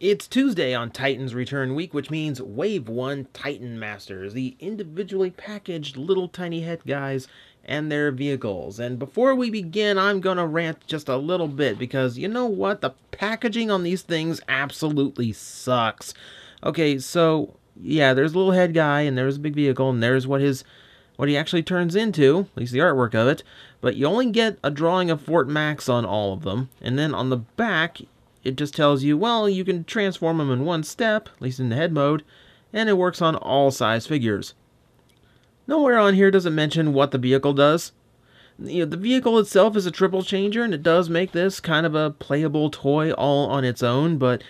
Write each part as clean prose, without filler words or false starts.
It's Tuesday on Titan's Return Week, which means Wave 1 Titan Masters, the individually packaged little tiny head guys and their vehicles. And before we begin, I'm gonna rant just a little bit because you know what? The packaging on these things absolutely sucks. Okay, so yeah, there's a little head guy and there's a big vehicle and there's what he actually turns into, at least the artwork of it, but you only get a drawing of Fort Max on all of them, and then on the back, it just tells you, well, you can transform them in one step, at least in the head mode, and it works on all size figures. Nowhere on here does it mention what the vehicle does. The vehicle itself is a triple changer, and it does make this kind of a playable toy all on its own, but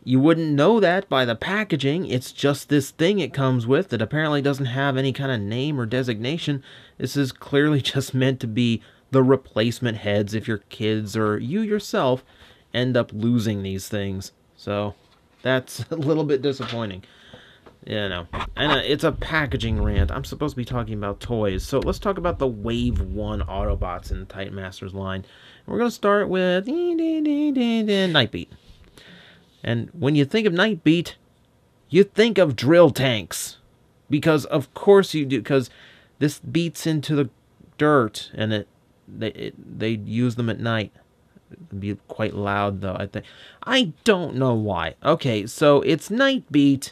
you wouldn't know that by the packaging. It's just this thing it comes with that apparently doesn't have any kind of name or designation. This is clearly just meant to be the replacement heads if your kids or you yourself end up losing these things. So that's a little bit disappointing. And it's a packaging rant. I'm supposed to be talking about toys. So let's talk about the Wave 1 Autobots in the Titan Masters line. And we're going to start with Nightbeat. And when you think of Nightbeat, you think of drill tanks. Because of course you do, because this beats into the dirt, and they use them at night. It'd be quite loud, though, I think. I don't know why. Okay, so it's Nightbeat.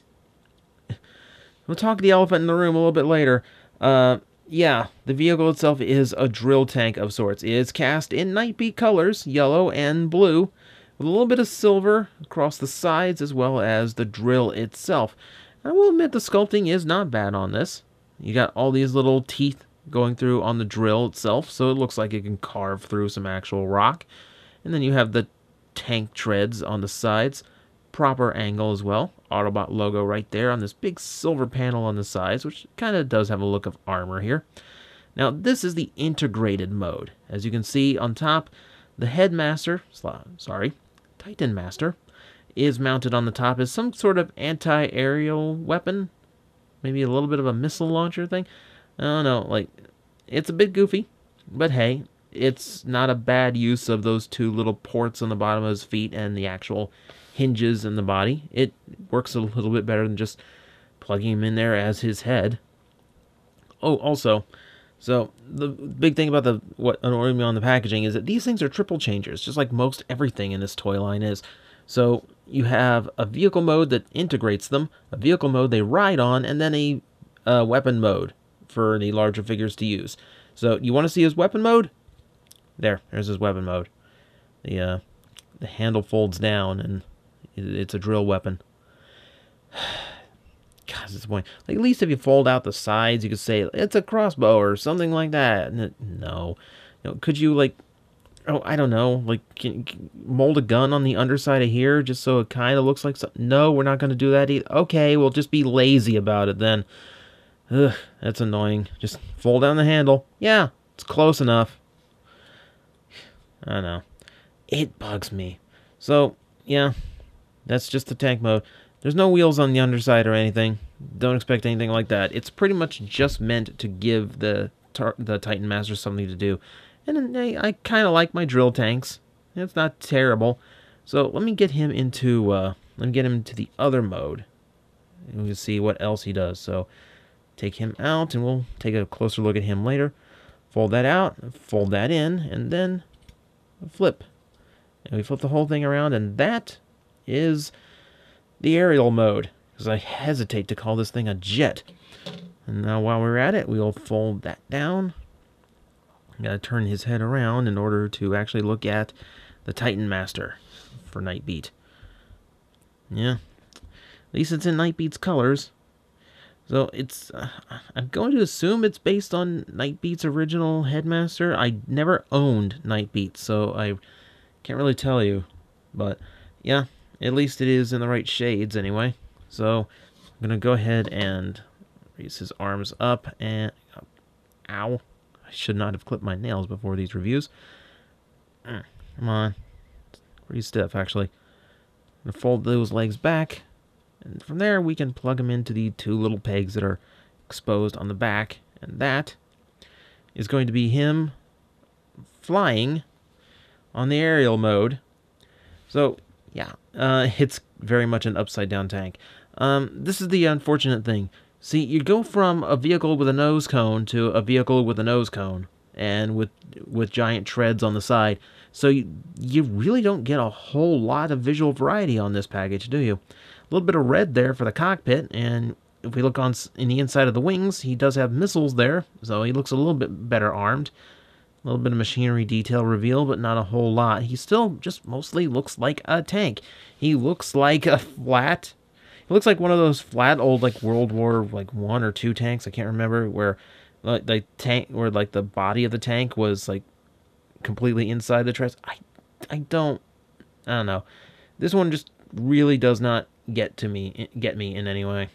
We'll talk the elephant in the room a little bit later. Yeah, the vehicle itself is a drill tank of sorts. It is cast in Nightbeat colors, yellow and blue, with a little bit of silver across the sides, as well as the drill itself. I will admit the sculpting is not bad on this. You got all these little teeth going through on the drill itself, so it looks like it can carve through some actual rock. And then you have the tank treads on the sides, proper angle as well. Autobot logo right there on this big silver panel on the sides, which kind of does have a look of armor here. Now, this is the integrated mode. As you can see on top, the Headmaster, Titan Master, is mounted on the top as some sort of anti-aerial weapon. Maybe a little bit of a missile launcher thing. I don't know, like, it's a bit goofy, but hey, it's not a bad use of those two little ports on the bottom of his feet and the actual hinges in the body. It works a little bit better than just plugging him in there as his head. Oh, also, so the big thing about what annoyed me on the packaging is that these things are triple changers, just like most everything in this toy line is. So you have a vehicle mode that integrates them, a vehicle mode they ride on, and then a weapon mode for the larger figures to use. So you want to see his weapon mode? There's his weapon mode. The handle folds down, and it's a drill weapon. God, it's disappointing. Like, at least if you fold out the sides, you could say it's a crossbow or something like that. No. Could you, like, oh, I don't know, like, mold a gun on the underside of here just so it kind of looks like something? No, we're not going to do that either. Okay, we'll just be lazy about it then. Ugh, that's annoying. Just fold down the handle. Yeah, it's close enough. I don't know. It bugs me. So, yeah, that's just the tank mode. There's no wheels on the underside or anything. Don't expect anything like that. It's pretty much just meant to give the Titan Master something to do. And I kind of like my drill tanks. It's not terrible. So let me get him into the other mode. And we'll see what else he does. So take him out, and we'll take a closer look at him later. Fold that out, fold that in, and then flip. And we flip the whole thing around, and that is the aerial mode, because I hesitate to call this thing a jet. And now while we're at it, we'll fold that down. Gotta turn his head around in order to actually look at the Titan Master for Nightbeat. Yeah, at least it's in Nightbeat's colors. So it's, I'm going to assume it's based on Nightbeat's original Headmaster. I never owned Nightbeat, so I can't really tell you. But yeah, at least it is in the right shades anyway. So I'm going to go ahead and raise his arms up and... Ow. I should not have clipped my nails before these reviews. Come on. It's pretty stiff, actually. I'm going to fold those legs back. And from there, we can plug them into the two little pegs that are exposed on the back. And that is going to be him flying on the aerial mode. So, yeah, it's very much an upside-down tank. This is the unfortunate thing. See, you go from a vehicle with a nose cone to a vehicle with a nose cone, and with giant treads on the side. So you really don't get a whole lot of visual variety on this package, do you? A little bit of red there for the cockpit, and if we look on in the inside of the wings, he does have missiles there, so he looks a little bit better armed. A little bit of machinery detail reveal, but not a whole lot. He still just mostly looks like a tank. He looks like a flat... It looks like one of those flat old like World War like 1 or 2 tanks. I can't remember where like the tank where like the body of the tank was like completely inside the truss. I don't know. This one just really does not get me in any way.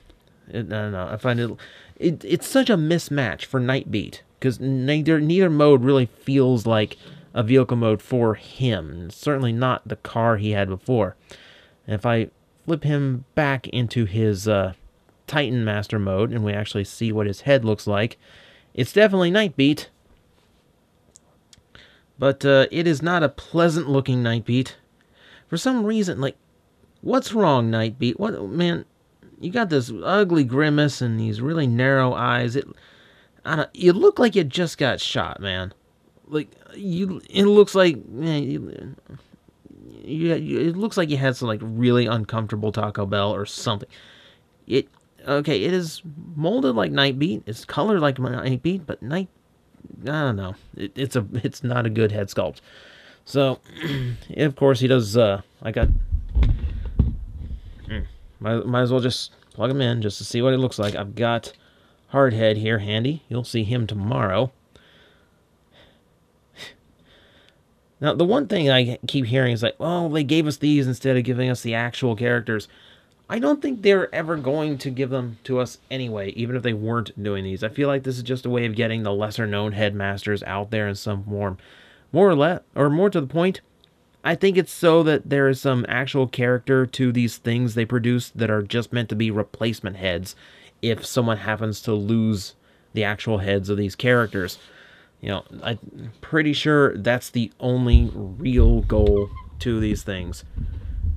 I don't know. I find it's such a mismatch for Nightbeat because neither mode really feels like a vehicle mode for him. Certainly not the car he had before. And if I flip him back into his Titan Master mode, and we actually see what his head looks like, it's definitely Nightbeat. But it is not a pleasant-looking Nightbeat. For some reason, like, what's wrong, Nightbeat? What, man? You got this ugly grimace and these really narrow eyes. You look like you just got shot, man. Like it looks like, man, it looks like you had some like really uncomfortable Taco Bell or something. It is molded like Nightbeat. It's colored like Nightbeat, but I don't know. It's not a good head sculpt. So, of course, he does. Might as well just plug him in just to see what it looks like. I've got Hardhead here handy. You'll see him tomorrow. Now, the one thing I keep hearing is like, well, they gave us these instead of giving us the actual characters. I don't think they're ever going to give them to us anyway, even if they weren't doing these. I feel like this is just a way of getting the lesser-known headmasters out there in some form. More or less, or more to the point, I think it's so that there is some actual character to these things they produce that are just meant to be replacement heads if someone happens to lose the actual heads of these characters. You know, I'm pretty sure that's the only real goal to these things.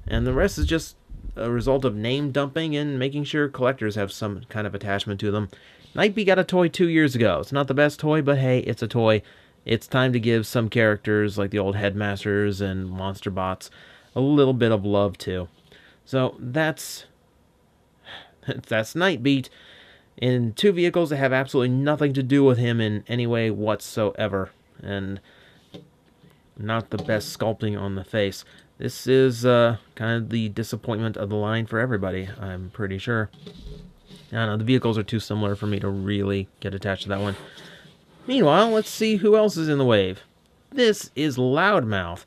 And the rest is just a result of name dumping and making sure collectors have some kind of attachment to them. Nightbeat got a toy 2 years ago. It's not the best toy, but hey, it's a toy. It's time to give some characters, like the old Headmasters and Monster Bots, a little bit of love too. So that's Nightbeat. In 2 vehicles that have absolutely nothing to do with him in any way whatsoever. And not the best sculpting on the face. This is kind of the disappointment of the line for everybody, I'm pretty sure. I don't know, the vehicles are too similar for me to really get attached to that one. Meanwhile, let's see who else is in the wave. This is Loudmouth,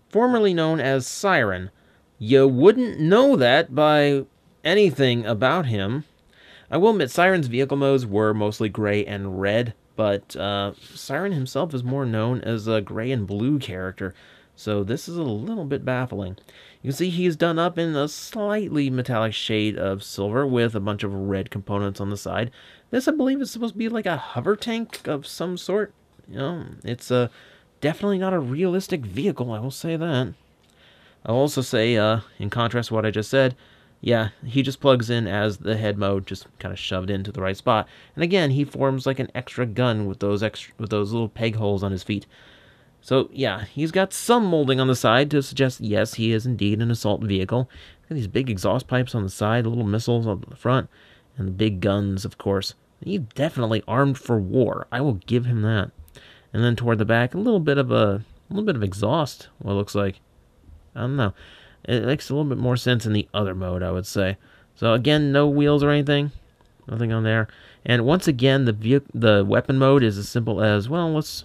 formerly known as Siren. You wouldn't know that by anything about him. I will admit, Siren's vehicle modes were mostly gray and red, but Siren himself is more known as a gray and blue character, so this is a little bit baffling. You can see he's done up in a slightly metallic shade of silver with a bunch of red components on the side. This, I believe, is supposed to be like a hover tank of some sort. You know, it's definitely not a realistic vehicle, I will say that. I'll also say, in contrast to what I just said, yeah, he just plugs in as the head mode, just kind of shoved into the right spot. And again, he forms like an extra gun with those little peg holes on his feet. So yeah, he's got some molding on the side to suggest, yes, he is indeed an assault vehicle. Got these big exhaust pipes on the side, little missiles on the front, and the big guns, of course. He's definitely armed for war. I will give him that. And then toward the back, a little bit of exhaust. What it looks like, I don't know. It makes a little bit more sense in the other mode, I would say. So again, no wheels or anything. Nothing on there. And once again, the weapon mode is as simple as, well, let's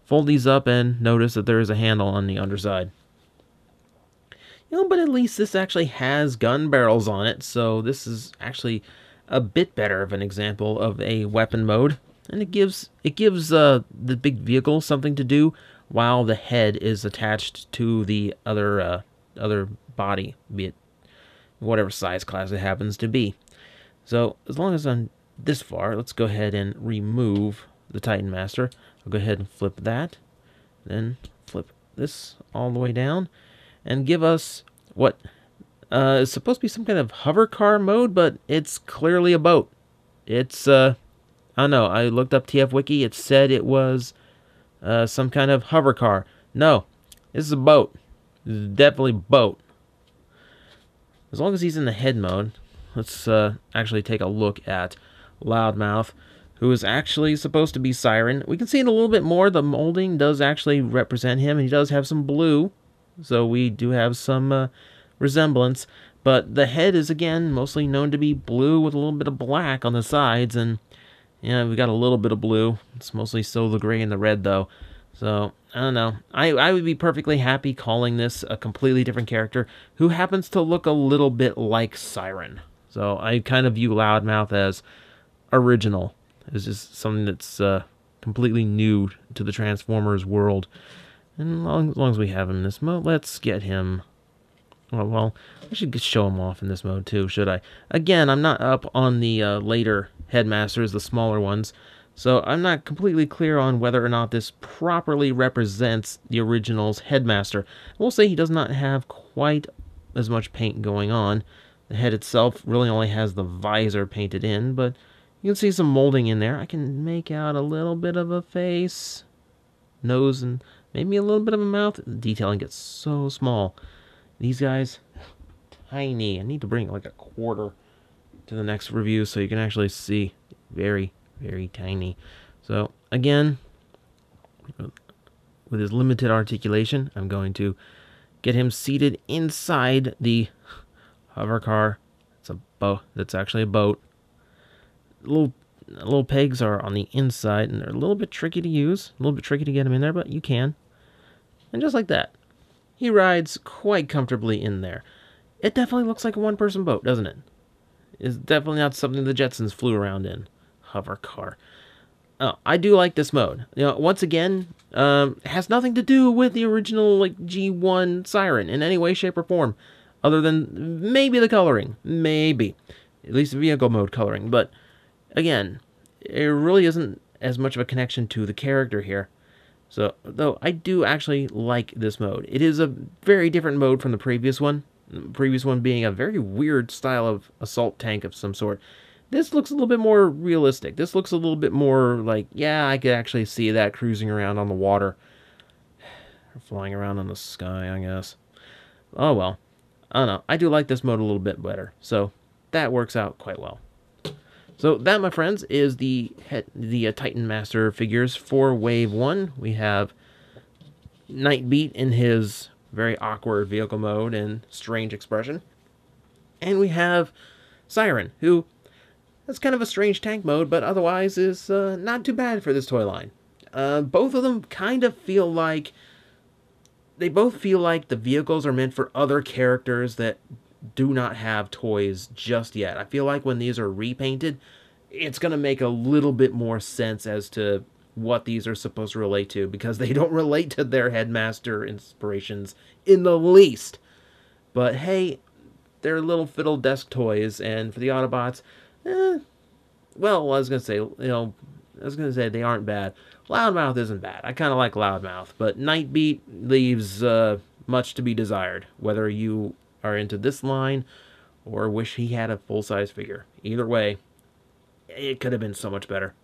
fold these up and notice that there is a handle on the underside. You know, but at least this actually has gun barrels on it, so this is actually a bit better of an example of a weapon mode. And it gives the big vehicle something to do while the head is attached to the other body, be it whatever size class it happens to be. So as long as I'm this far, let's go ahead and remove the Titan Master. I'll go ahead and flip that, then flip this all the way down, and give us what It's supposed to be some kind of hover car mode, but it's clearly a boat. It's, I don't know, I looked up TF Wiki, it said it was some kind of hover car. No, this is a boat. This is definitely a boat. As long as he's in the head mode, let's actually take a look at Loudmouth, who is actually supposed to be Siren. We can see it a little bit more. The molding does actually represent him, and he does have some blue, so we do have some resemblance. But the head is, again, mostly known to be blue with a little bit of black on the sides, and yeah, we got a little bit of blue. It's mostly still the gray and the red, though. So, I don't know. I would be perfectly happy calling this a completely different character who happens to look a little bit like Siren. So, I kind of view Loudmouth as original. It's just something that's completely new to the Transformers world. And as long as we have him in this mode, let's get him... Well, I should show him off in this mode too, should I? Again, I'm not up on the later headmasters, the smaller ones, so I'm not completely clear on whether or not this properly represents the original's headmaster. We'll say he does not have quite as much paint going on. The head itself really only has the visor painted in, but you can see some molding in there. I can make out a little bit of a face, nose, and maybe a little bit of a mouth. The detailing gets so small. These guys, tiny. I need to bring like a quarter to the next review so you can actually see. Very, very tiny. So, again, with his limited articulation, I'm going to get him seated inside the hover car. It's a boat. That's actually a boat. Little pegs are on the inside, and they're a little bit tricky to use. A little bit tricky to get them in there, but you can. And just like that, he rides quite comfortably in there. It definitely looks like a one-person boat, doesn't it? It's definitely not something the Jetsons flew around in. Hover car. Oh, I do like this mode. You know, once again, it has nothing to do with the original like G1 Siren in any way, shape, or form, other than maybe the coloring. Maybe. At least the vehicle mode coloring. But, again, it really isn't as much of a connection to the character here. So, though I do actually like this mode. It is a very different mode from the previous one. The previous one being a very weird style of assault tank of some sort. This looks a little bit more realistic. This looks a little bit more like, yeah, I could actually see that cruising around on the water. Or flying around in the sky, I guess. Oh well. I don't know. I do like this mode a little bit better. So, that works out quite well. So that, my friends, is the Titan Master figures for Wave 1. We have Nightbeat in his very awkward vehicle mode and strange expression. And we have Siren, who has kind of a strange tank mode, but otherwise is not too bad for this toy line. Both of them kind of feel like... They both feel like the vehicles are meant for other characters that do not have toys just yet. I feel like when these are repainted, it's going to make a little bit more sense as to what these are supposed to relate to, because they don't relate to their Headmaster inspirations in the least. But hey, they're little fiddle desk toys, and for the Autobots, well, I was going to say, they aren't bad. Loudmouth isn't bad. I kind of like Loudmouth, but Nightbeat leaves much to be desired, whether you are into this line or wish he had a full-size figure. Either way, it could have been so much better.